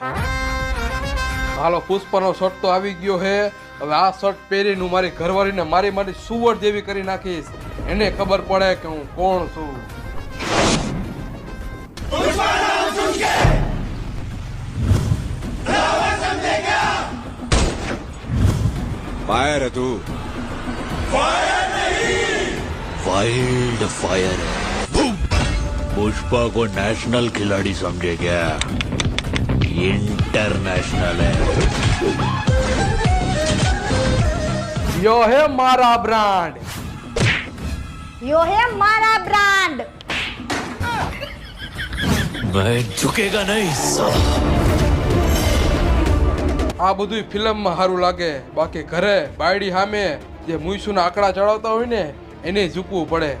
હાલો પુષ્પાનો shirt તો આવી ગયો હે. હવે આ શર્ટ પહેરીને હું મારી ઘરવાળીને મારી માટે સુવર જેવી કરી નાખીશ. એને ખબર પડે કે હું કોણ છું. फायर है तू वाइल्ड फायर है। पुष्पा को नेशनल खिलाड़ी समझे क्या? इंटरनेशनल है। યો હે મારા બ્રાન્ડ. યો હે મારા બ્રાન્ડ. मैं झुकेगा नहीं साला। આ બધું ફિલ્મમાં સારું લાગે, બાકી ઘરે બાયડી સામે જે મુઈસુના આંકડા ચડાવતા હોય ને એને ઝૂકવું પડે.